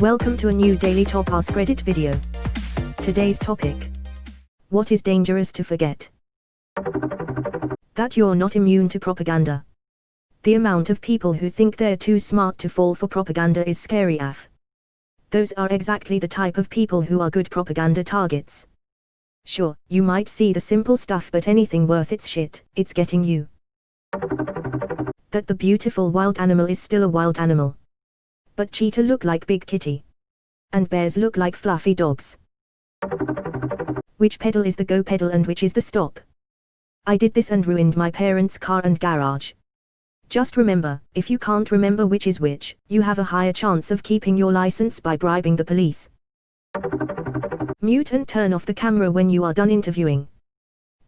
Welcome to a new Daily Top Ask Reddit video. Today's topic: what is dangerous to forget? That you're not immune to propaganda. The amount of people who think they're too smart to fall for propaganda is scary AF. Those are exactly the type of people who are good propaganda targets. Sure, you might see the simple stuff, but anything worth its shit, it's getting you. That the beautiful wild animal is still a wild animal. But cheetah look like big kitty. And bears look like fluffy dogs. Which pedal is the go pedal and which is the stop? I did this and ruined my parents' car and garage. Just remember, if you can't remember which is which, you have a higher chance of keeping your license by bribing the police. Mute and turn off the camera when you are done interviewing.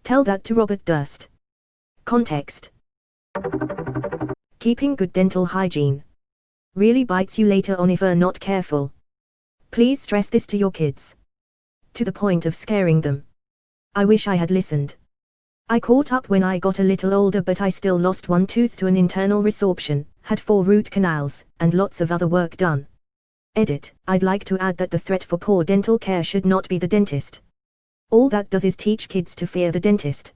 Tell that to Robert Durst. Context: keeping good dental hygiene really bites you later on if you're not careful. Please stress this to your kids. To the point of scaring them. I wish I had listened. I caught up when I got a little older, but I still lost one tooth to an internal resorption, had 4 root canals, and lots of other work done. Edit: I'd like to add that the threat for poor dental care should not be the dentist. All that does is teach kids to fear the dentist.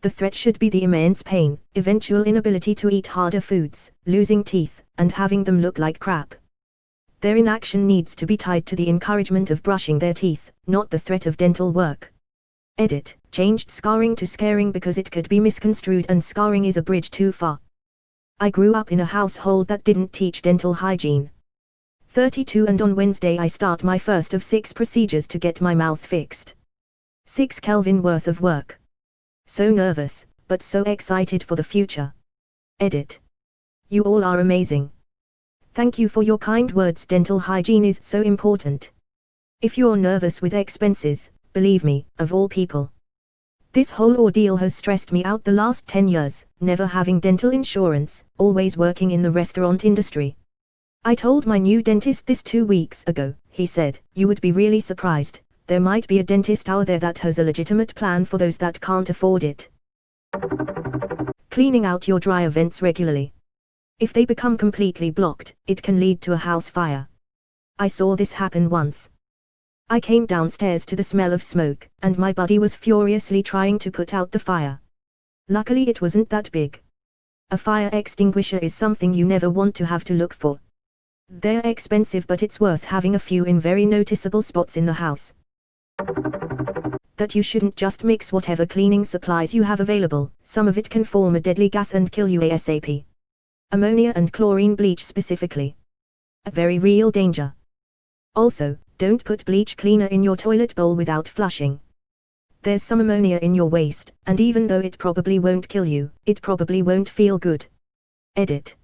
The threat should be the immense pain, eventual inability to eat harder foods, losing teeth, and having them look like crap. Their inaction needs to be tied to the encouragement of brushing their teeth, not the threat of dental work. Edit: changed scarring to scaring because it could be misconstrued and scarring is a bridge too far. I grew up in a household that didn't teach dental hygiene. 32 and on Wednesday I start my first of 6 procedures to get my mouth fixed. 6 Kelvin worth of work. So nervous, but so excited for the future. Edit: you all are amazing. Thank you for your kind words. Dental hygiene is so important. If you're nervous with expenses, believe me, of all people. This whole ordeal has stressed me out the last 10 years, never having dental insurance, always working in the restaurant industry. I told my new dentist this 2 weeks ago. He said, "You would be really surprised. There might be a dentist out there that has a legitimate plan for those that can't afford it." Cleaning out your dryer vents regularly. If they become completely blocked, it can lead to a house fire. I saw this happen once. I came downstairs to the smell of smoke, and my buddy was furiously trying to put out the fire. Luckily it wasn't that big. A fire extinguisher is something you never want to have to look for. They're expensive, but it's worth having a few in very noticeable spots in the house. That you shouldn't just mix whatever cleaning supplies you have available, some of it can form a deadly gas and kill you ASAP. Ammonia and chlorine bleach specifically. A very real danger. Also, don't put bleach cleaner in your toilet bowl without flushing. There's some ammonia in your waste, and even though it probably won't kill you, it probably won't feel good. Edit: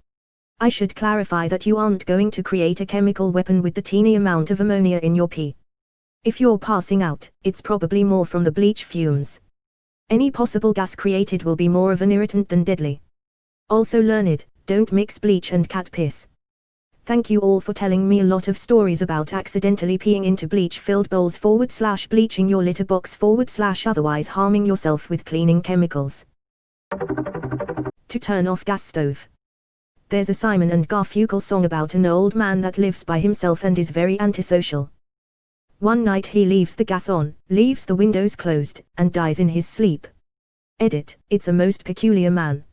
I should clarify that you aren't going to create a chemical weapon with the teeny amount of ammonia in your pee. If you're passing out, it's probably more from the bleach fumes. Any possible gas created will be more of an irritant than deadly. Also learned, don't mix bleach and cat piss. Thank you all for telling me a lot of stories about accidentally peeing into bleach-filled bowls / bleaching your litter box / otherwise harming yourself with cleaning chemicals. To turn off gas stove. There's a Simon and Garfunkel song about an old man that lives by himself and is very antisocial. One night he leaves the gas on, leaves the windows closed, and dies in his sleep. Edit: it's a most peculiar man.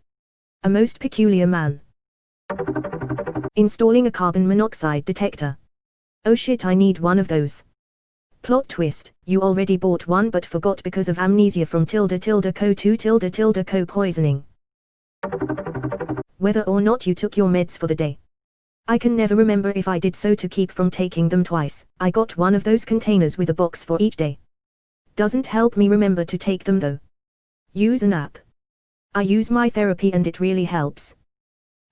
A most peculiar man. Installing a carbon monoxide detector. Oh shit, I need one of those. Plot twist: you already bought one but forgot because of amnesia from ~co ~co poisoning. Whether or not you took your meds for the day. I can never remember if I did so to keep from taking them twice. I got one of those containers with a box for each day. Doesn't help me remember to take them though. Use an app. I use My Therapy and it really helps.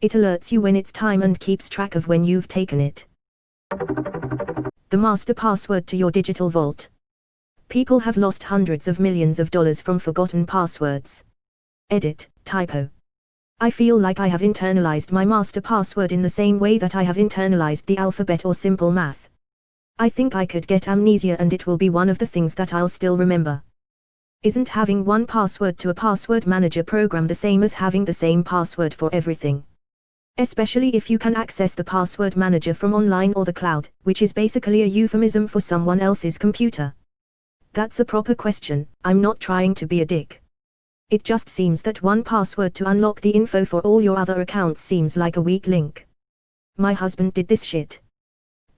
It alerts you when it's time and keeps track of when you've taken it. The master password to your digital vault. People have lost hundreds of millions of dollars from forgotten passwords. Edit: typo. I feel like I have internalized my master password in the same way that I have internalized the alphabet or simple math. I think I could get amnesia and it will be one of the things that I'll still remember. Isn't having one password to a password manager program the same as having the same password for everything? Especially if you can access the password manager from online or the cloud, which is basically a euphemism for someone else's computer. That's a proper question, I'm not trying to be a dick. It just seems that one password to unlock the info for all your other accounts seems like a weak link. My husband did this shit.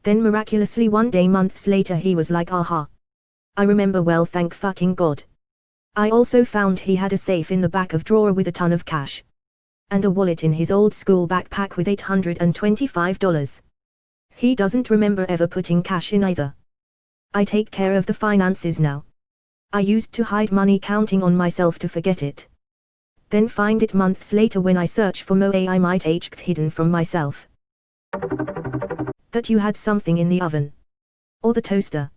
Then miraculously one day months later he was like, aha. I remember well, thank fucking God. I also found he had a safe in the back of drawer with a ton of cash. And a wallet in his old school backpack with $825. He doesn't remember ever putting cash in either. I take care of the finances now. I used to hide money counting on myself to forget it. Then find it months later when I search for Moe I might h hidden from myself. That you had something in the oven. Or the toaster.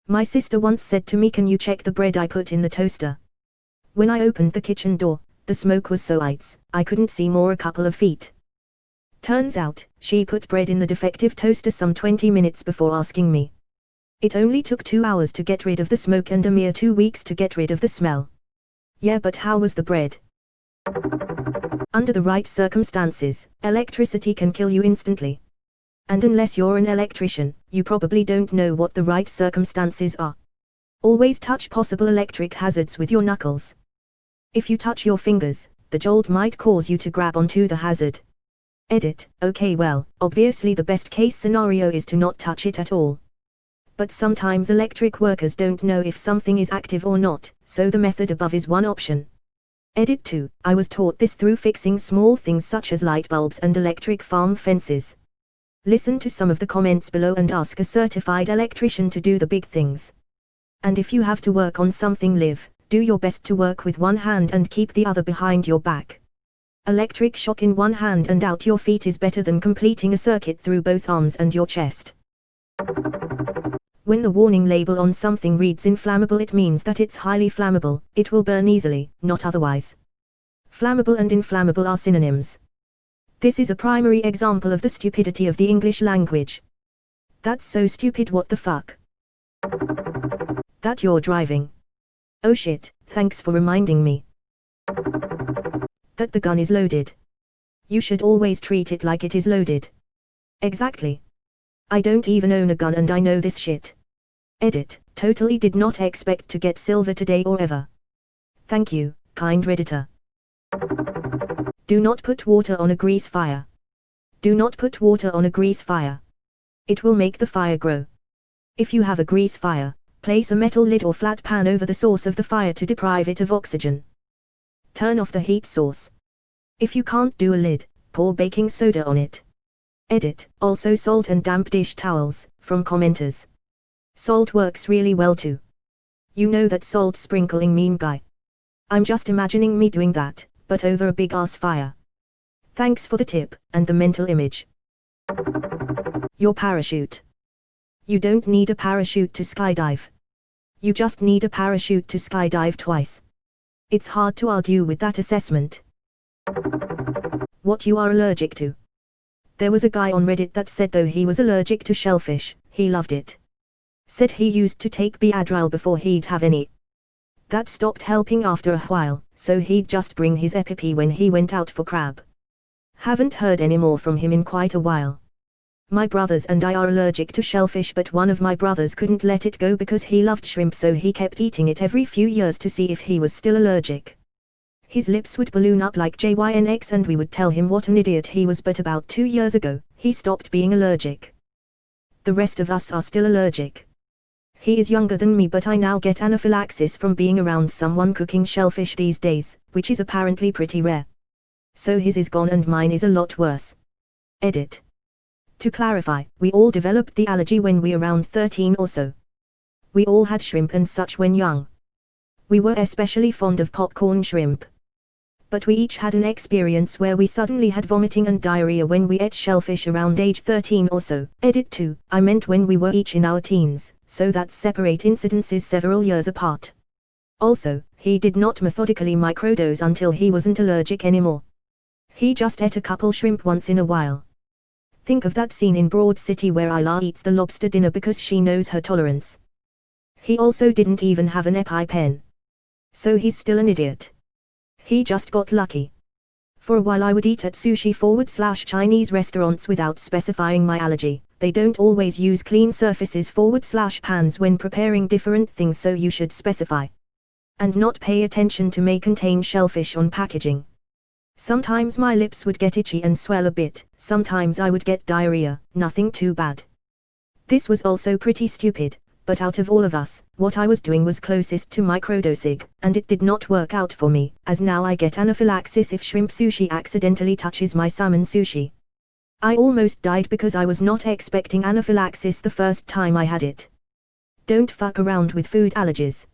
My sister once said to me, can you check the bread I put in the toaster? When I opened the kitchen door, the smoke was so heights, I couldn't see more a couple of feet. Turns out, she put bread in the defective toaster some 20 minutes before asking me. It only took 2 hours to get rid of the smoke and a mere 2 weeks to get rid of the smell. Yeah, but how was the bread? Under the right circumstances, electricity can kill you instantly. And unless you're an electrician, you probably don't know what the right circumstances are. Always touch possible electric hazards with your knuckles. If you touch your fingers, the jolt might cause you to grab onto the hazard. Edit. Okay, well, obviously the best case scenario is to not touch it at all. But sometimes electric workers don't know if something is active or not, so the method above is one option. Edit 2. I was taught this through fixing small things such as light bulbs and electric farm fences. Listen to some of the comments below and ask a certified electrician to do the big things. And if you have to work on something live, do your best to work with one hand and keep the other behind your back. Electric shock in one hand and out your feet is better than completing a circuit through both arms and your chest. When the warning label on something reads inflammable, it means that it's highly flammable, it will burn easily, not otherwise. Flammable and inflammable are synonyms. This is a primary example of the stupidity of the English language. That's so stupid, what the fuck? That you're driving. Oh shit, thanks for reminding me. That the gun is loaded. You should always treat it like it is loaded. Exactly. I don't even own a gun and I know this shit. Edit. Totally did not expect to get silver today or ever. Thank you, kind Redditor. Do not put water on a grease fire. Do not put water on a grease fire. It will make the fire grow. If you have a grease fire, place a metal lid or flat pan over the source of the fire to deprive it of oxygen. Turn off the heat source. If you can't do a lid, pour baking soda on it. Edit. Also salt and damp dish towels, from commenters. Salt works really well too. You know that salt sprinkling meme guy? I'm just imagining me doing that, but over a big ass fire. Thanks for the tip, and the mental image. Your parachute. You don't need a parachute to skydive. You just need a parachute to skydive twice. It's hard to argue with that assessment. What you are allergic to. There was a guy on Reddit that said though he was allergic to shellfish, he loved it. Said he used to take Benadryl before he'd have any. That stopped helping after a while, so he'd just bring his EpiPen when he went out for crab. Haven't heard any more from him in quite a while. My brothers and I are allergic to shellfish, but one of my brothers couldn't let it go because he loved shrimp, so he kept eating it every few years to see if he was still allergic. His lips would balloon up like JYNX and we would tell him what an idiot he was, but about 2 years ago, he stopped being allergic. The rest of us are still allergic. He is younger than me, but I now get anaphylaxis from being around someone cooking shellfish these days, which is apparently pretty rare. So his is gone and mine is a lot worse. Edit. To clarify, we all developed the allergy when we around 13 or so. We all had shrimp and such when young. We were especially fond of popcorn shrimp. But we each had an experience where we suddenly had vomiting and diarrhea when we ate shellfish around age 13 or so. Edit 2. I meant when we were each in our teens, so that's separate incidences several years apart. Also, he did not methodically microdose until he wasn't allergic anymore. He just ate a couple shrimp once in a while. Think of that scene in Broad City where Isla eats the lobster dinner because she knows her tolerance. He also didn't even have an EpiPen. So he's still an idiot. He just got lucky. For a while I would eat at sushi/Chinese restaurants without specifying my allergy. They don't always use clean surfaces/pans when preparing different things, so you should specify. And not pay attention to may contain shellfish on packaging. Sometimes my lips would get itchy and swell a bit, sometimes I would get diarrhea, nothing too bad. This was also pretty stupid, but out of all of us, what I was doing was closest to microdosing, and it did not work out for me, as now I get anaphylaxis if shrimp sushi accidentally touches my salmon sushi. I almost died because I was not expecting anaphylaxis the first time I had it. Don't fuck around with food allergies.